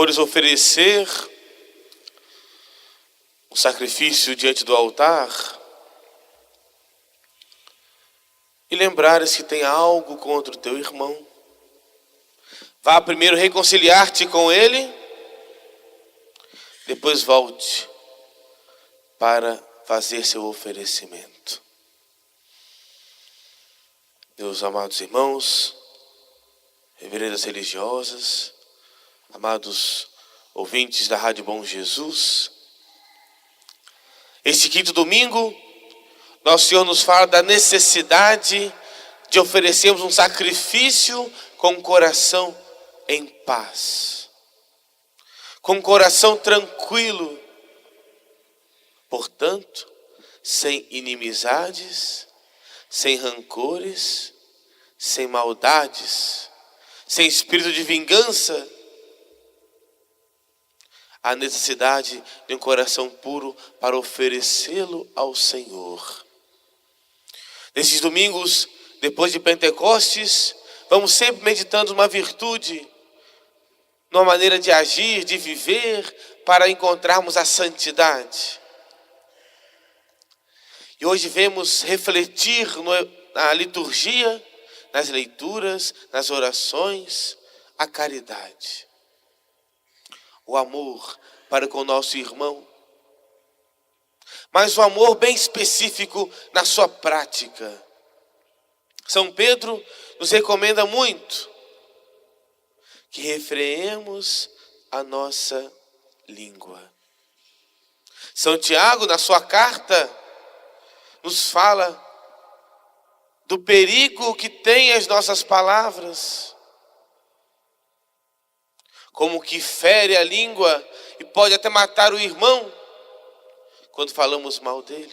fores oferecer o sacrifício diante do altar e lembrares que tem algo contra o teu irmão, vá primeiro reconciliar-te com ele, depois volte para fazer seu oferecimento. Meus amados irmãos, reverendas religiosas, amados ouvintes da Rádio Bom Jesus, este quinto domingo, nosso Senhor nos fala da necessidade de oferecermos um sacrifício com o coração em paz, com o coração tranquilo, portanto, sem inimizades, sem rancores, sem maldades, sem espírito de vingança. A necessidade de um coração puro para oferecê-lo ao Senhor. Nesses domingos, depois de Pentecostes, vamos sempre meditando uma virtude, numa maneira de agir, de viver, para encontrarmos a santidade. E hoje vemos refletir na liturgia, nas leituras, nas orações, a caridade. O amor para com o nosso irmão, mas o amor bem específico na sua prática. São Pedro nos recomenda muito que refreemos a nossa língua. São Tiago, na sua carta, nos fala do perigo que tem as nossas palavras, como que fere a língua e pode até matar o irmão quando falamos mal dele.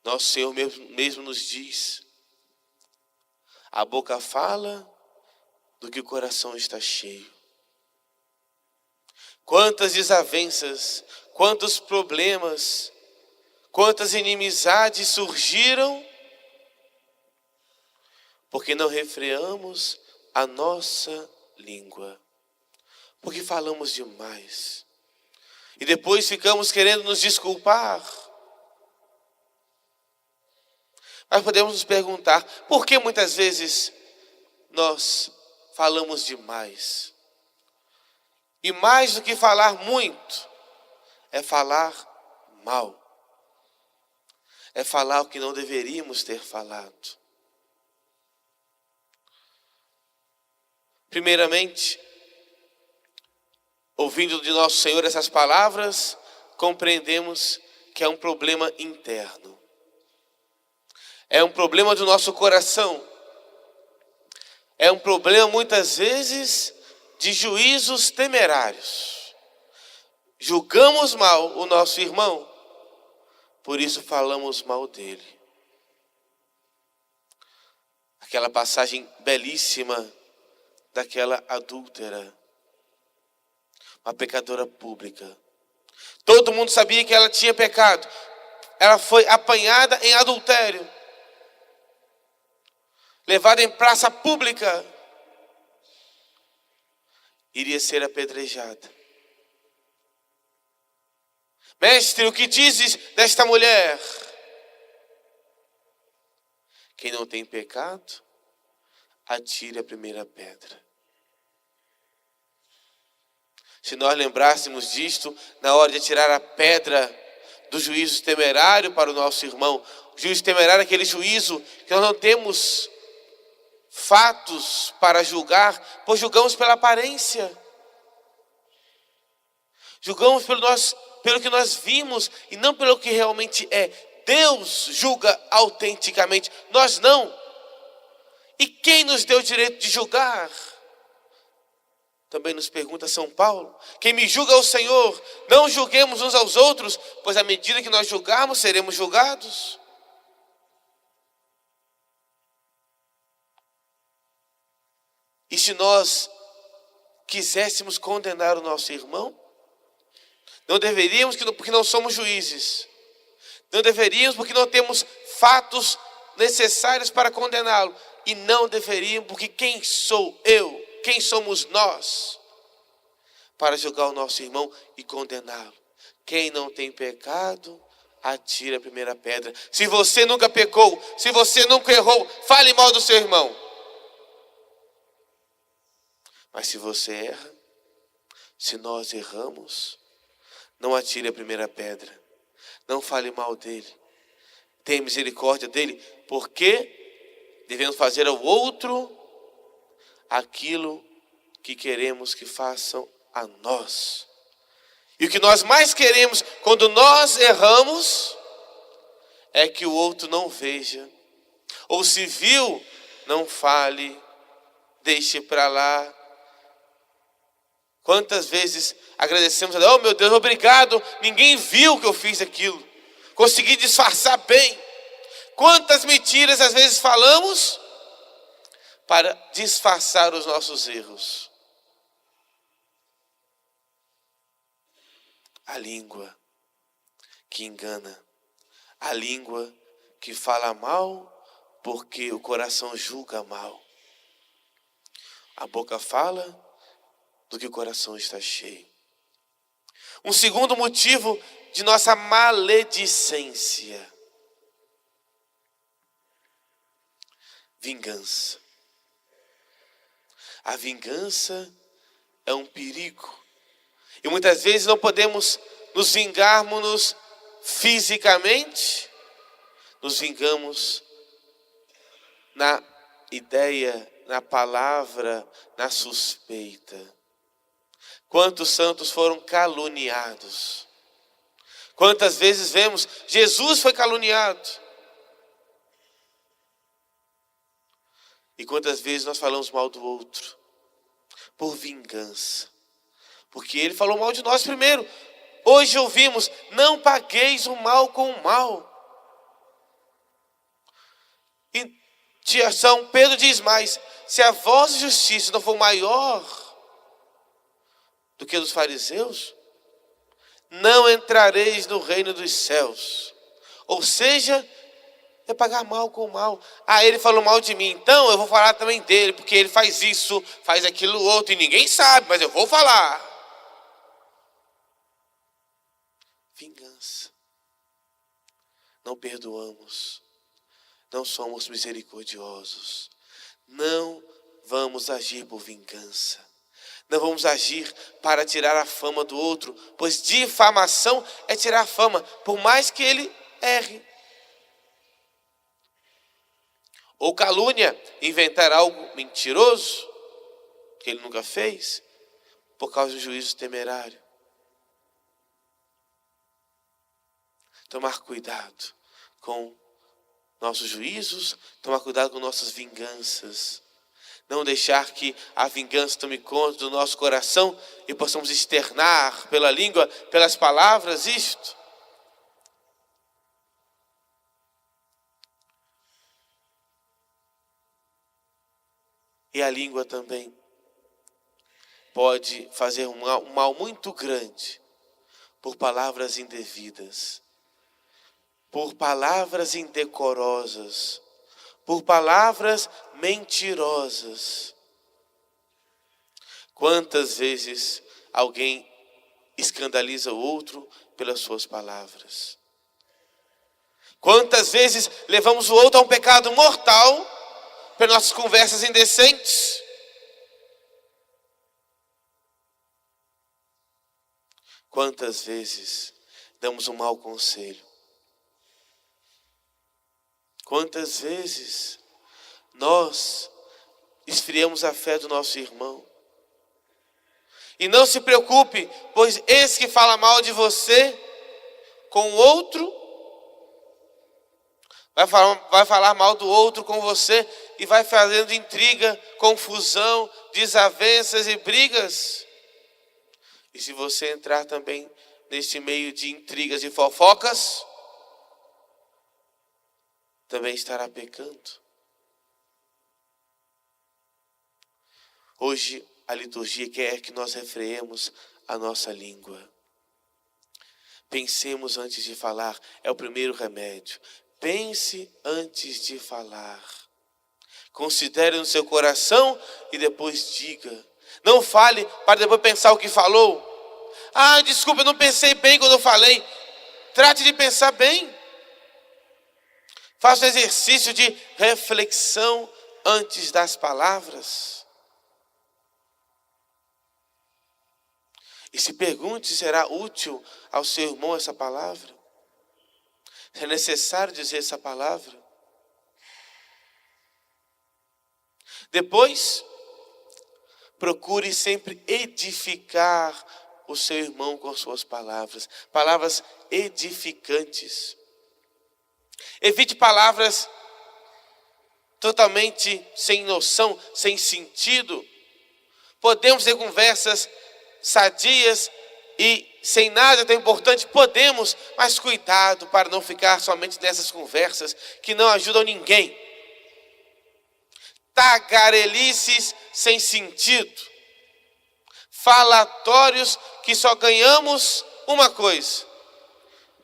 Nosso Senhor mesmo nos diz: a boca fala do que o coração está cheio. Quantas desavenças, quantos problemas, quantas inimizades surgiram porque não refreamos a nossa língua, porque falamos demais e depois ficamos querendo nos desculpar. Mas podemos nos perguntar, por que muitas vezes nós falamos demais? E mais do que falar muito, é falar mal. É falar o que não deveríamos ter falado. Primeiramente, ouvindo de nosso Senhor essas palavras, compreendemos que é um problema interno. É um problema do nosso coração. É um problema, muitas vezes, de juízos temerários. Julgamos mal o nosso irmão, por isso falamos mal dele. Aquela passagem belíssima daquela adúltera, uma pecadora pública. Todo mundo sabia que ela tinha pecado. Ela foi apanhada em adultério, levada em praça pública, iria ser apedrejada. Mestre, o que dizes desta mulher? Quem não tem pecado, atire a primeira pedra. Se nós lembrássemos disto, na hora de atirar a pedra do juízo temerário para o nosso irmão, o juízo temerário é aquele juízo que nós não temos fatos para julgar, pois julgamos pela aparência. Julgamos pelo que nós vimos e não pelo que realmente é. Deus julga autenticamente, nós não. E quem nos deu o direito de julgar? Também nos pergunta São Paulo. Quem me julga é o Senhor. Não julguemos uns aos outros, pois à medida que nós julgarmos, seremos julgados. E se nós quiséssemos condenar o nosso irmão, não deveríamos, porque não somos juízes. Não deveríamos, porque não temos fatos necessários para condená-lo. e não deveriam, porque quem sou eu? Quem somos nós para julgar o nosso irmão e condená-lo? Quem não tem pecado, atire a primeira pedra. Se você nunca pecou, se você nunca errou, fale mal do seu irmão. Mas se você erra, se nós erramos, não atire a primeira pedra. Não fale mal dele. Tenha misericórdia dele, porque devemos fazer ao outro aquilo que queremos que façam a nós. E o que nós mais queremos quando nós erramos é que o outro não veja. Ou se viu, não fale, deixe para lá. Quantas vezes agradecemos a Deus, oh meu Deus, obrigado, ninguém viu que eu fiz aquilo. Consegui disfarçar bem. Quantas mentiras às vezes falamos para disfarçar os nossos erros. A língua que engana, a língua que fala mal porque o coração julga mal. A boca fala do que o coração está cheio. Um segundo motivo de nossa maledicência: vingança. A vingança é um perigo. E muitas vezes não podemos nos vingarmos fisicamente, nos vingamos na ideia, na palavra, na suspeita. Quantos santos foram caluniados? Quantas vezes vemos Jesus foi caluniado? E quantas vezes nós falamos mal do outro por vingança? Porque ele falou mal de nós primeiro. Hoje ouvimos, não pagueis o mal com o mal. E São Pedro diz mais: se a vossa justiça não for maior do que a dos fariseus, não entrareis no reino dos céus. Ou seja, é pagar mal com mal. Ah, ele falou mal de mim, então eu vou falar também dele, porque ele faz isso, faz aquilo outro, e ninguém sabe, mas eu vou falar. Vingança. Não perdoamos. Não somos misericordiosos. Não vamos agir por vingança. Não vamos agir para tirar a fama do outro, pois difamação é tirar a fama, por mais que ele erre. Ou calúnia, inventar algo mentiroso, que ele nunca fez, por causa do juízo temerário. Tomar cuidado com nossos juízos, tomar cuidado com nossas vinganças. Não deixar que a vingança tome conta do nosso coração e possamos externar pela língua, pelas palavras, isto. E a língua também pode fazer um mal muito grande por palavras indevidas, por palavras indecorosas, por palavras mentirosas. Quantas vezes alguém escandaliza o outro pelas suas palavras? Quantas vezes levamos o outro a um pecado mortal pelas nossas conversas indecentes? Quantas vezes damos um mau conselho? Quantas vezes nós esfriamos a fé do nosso irmão? E não se preocupe, pois esse que fala mal de você com o outro, vai falar mal do outro com você e vai fazendo intriga, confusão, desavenças e brigas. E se você entrar também neste meio de intrigas e fofocas, também estará pecando. Hoje a liturgia quer que nós refreemos a nossa língua. Pensemos antes de falar, é o primeiro remédio. Pense antes de falar. Considere no seu coração e depois diga. Não fale para depois pensar o que falou. Ah, desculpa, eu não pensei bem quando eu falei. Trate de pensar bem. Faça o exercício de reflexão antes das palavras. E se pergunte se será útil ao seu irmão essa palavra. É necessário dizer essa palavra. Depois, procure sempre edificar o seu irmão com suas palavras. Palavras edificantes. Evite palavras totalmente sem noção, sem sentido. Podemos ter conversas sadias e sem nada tão importante, podemos, mas cuidado para não ficar somente nessas conversas que não ajudam ninguém. Tagarelices sem sentido, falatórios que só ganhamos uma coisa: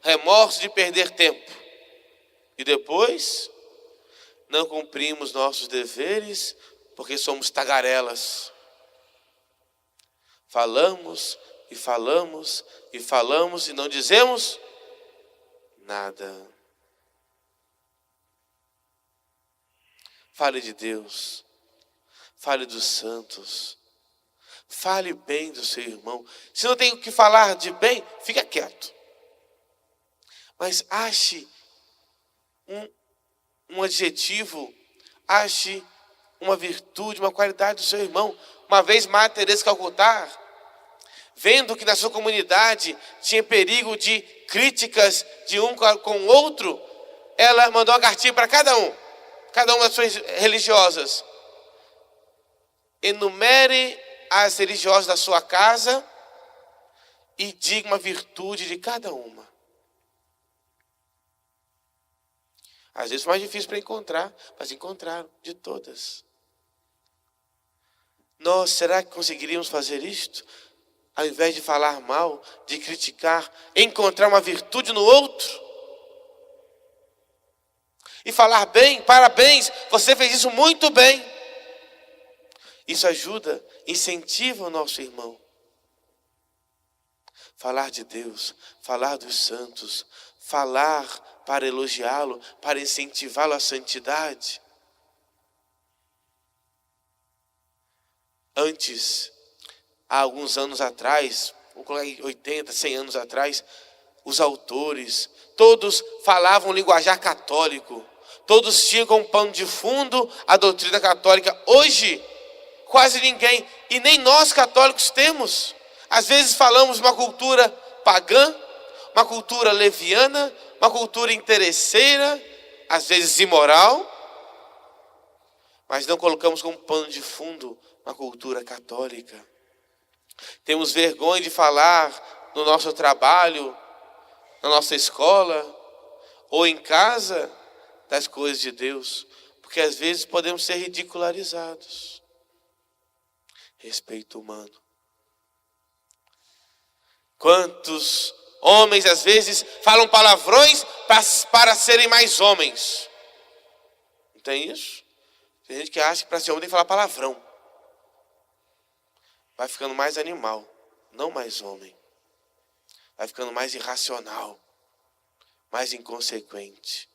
remorso de perder tempo, e depois não cumprimos nossos deveres porque somos tagarelas. Falamos e falamos e falamos e não dizemos nada. Fale de Deus, fale dos santos, fale bem do seu irmão. Se não tem o que falar de bem, fica quieto. Mas ache um adjetivo, ache uma virtude, uma qualidade do seu irmão. Uma vez Madre Teresa de Calcutá, vendo que na sua comunidade tinha perigo de críticas de um com o outro, ela mandou uma cartinha para cada uma das suas religiosas. Enumere as religiosas da sua casa e diga uma virtude de cada uma. Às vezes foi mais difícil para encontrar, mas encontraram de todas. Nós, será que conseguiríamos fazer isto? Ao invés de falar mal, de criticar, encontrar uma virtude no outro? E falar bem, parabéns, você fez isso muito bem. Isso ajuda, incentiva o nosso irmão. Falar de Deus, falar dos santos, falar para elogiá-lo, para incentivá-lo à santidade. Antes, há alguns anos atrás, 80, 100 anos atrás, os autores, todos falavam linguajar católico. Todos tinham como pano de fundo a doutrina católica. Hoje, quase ninguém, e nem nós católicos temos. Às vezes falamos uma cultura pagã, uma cultura leviana, uma cultura interesseira, às vezes imoral, mas não colocamos como pano de fundo uma cultura católica. Temos vergonha de falar no nosso trabalho, na nossa escola, ou em casa, das coisas de Deus, porque às vezes podemos ser ridicularizados. Respeito humano. Quantos homens às vezes falam palavrões para serem mais homens? Não tem isso? Tem gente que acha que para ser homem tem que falar palavrão. Vai ficando mais animal, não mais homem. Vai ficando mais irracional, mais inconsequente.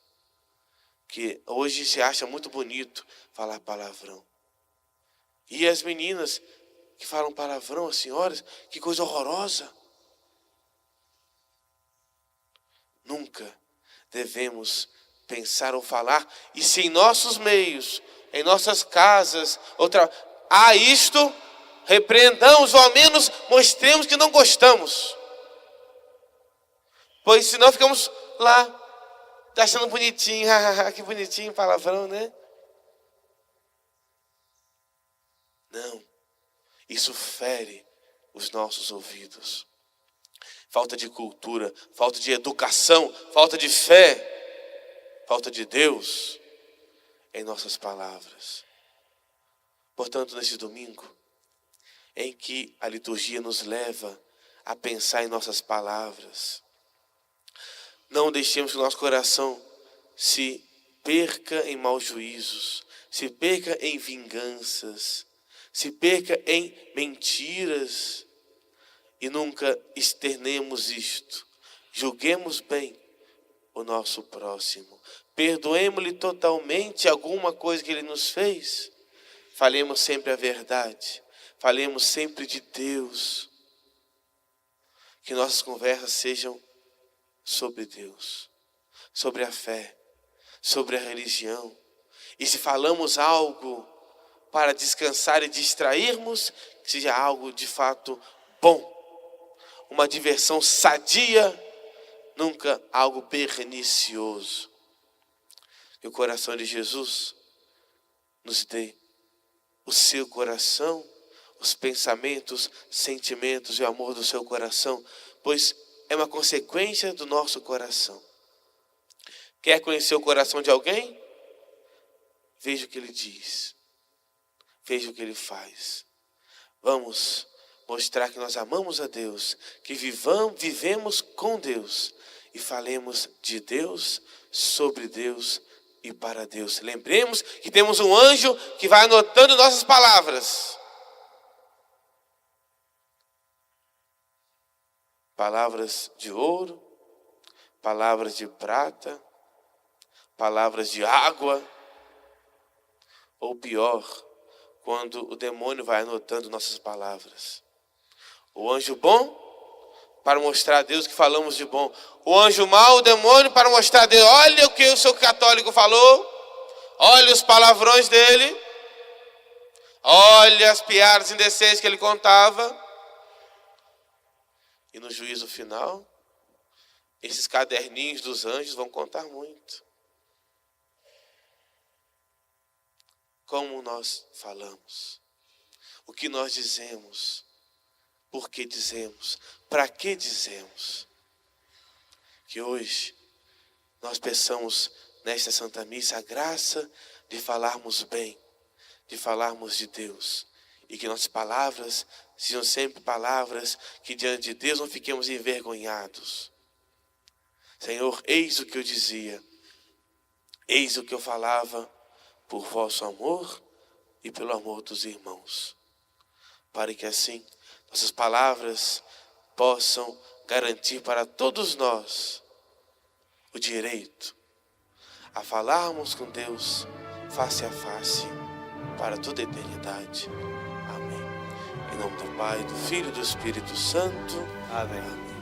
Que hoje se acha muito bonito falar palavrão. E as meninas que falam palavrão, as senhoras, que coisa horrorosa. Nunca devemos pensar ou falar, e se em nossos meios, em nossas casas, isto, repreendamos, ou ao menos mostremos que não gostamos. Pois senão ficamos lá, achando bonitinho, que bonitinho palavrão, né? Não, isso fere os nossos ouvidos. Falta de cultura, falta de educação, falta de fé, falta de Deus em nossas palavras. Portanto, nesse domingo, em que a liturgia nos leva a pensar em nossas palavras, não deixemos que o nosso coração se perca em maus juízos, se perca em vinganças, se perca em mentiras, e nunca externemos isto. Julguemos bem o nosso próximo, perdoemos-lhe totalmente alguma coisa que ele nos fez. Falemos sempre a verdade, falemos sempre de Deus, que nossas conversas sejam sobre Deus, sobre a fé, sobre a religião. E se falamos algo para descansar e distrairmos, que seja algo de fato bom, uma diversão sadia, nunca algo pernicioso. Que o coração de Jesus nos dê o seu coração, os pensamentos, sentimentos e o amor do seu coração, pois é uma consequência do nosso coração. Quer conhecer o coração de alguém? Veja o que ele diz, veja o que ele faz. Vamos mostrar que nós amamos a Deus, que vivemos com Deus e falemos de Deus, sobre Deus e para Deus. Lembremos que temos um anjo que vai anotando nossas palavras. Palavras de ouro, palavras de prata, palavras de água, ou pior, quando o demônio vai anotando nossas palavras. O anjo bom, para mostrar a Deus que falamos de bom. O anjo mau, o demônio, para mostrar a Deus, olha o que o seu católico falou, olha os palavrões dele, olha as piadas indecentes que ele contava. E no juízo final, esses caderninhos dos anjos vão contar muito. Como nós falamos, o que nós dizemos, por que dizemos, para que dizemos. Que hoje nós peçamos nesta Santa Missa a graça de falarmos bem, de falarmos de Deus. E que nossas palavras sejam sempre palavras que diante de Deus não fiquemos envergonhados. Senhor, eis o que eu dizia, eis o que eu falava por vosso amor e pelo amor dos irmãos. Para que assim nossas palavras possam garantir para todos nós o direito a falarmos com Deus face a face para toda a eternidade. Amém. Em nome do Pai, do Filho e do Espírito Santo. Amém. Amém.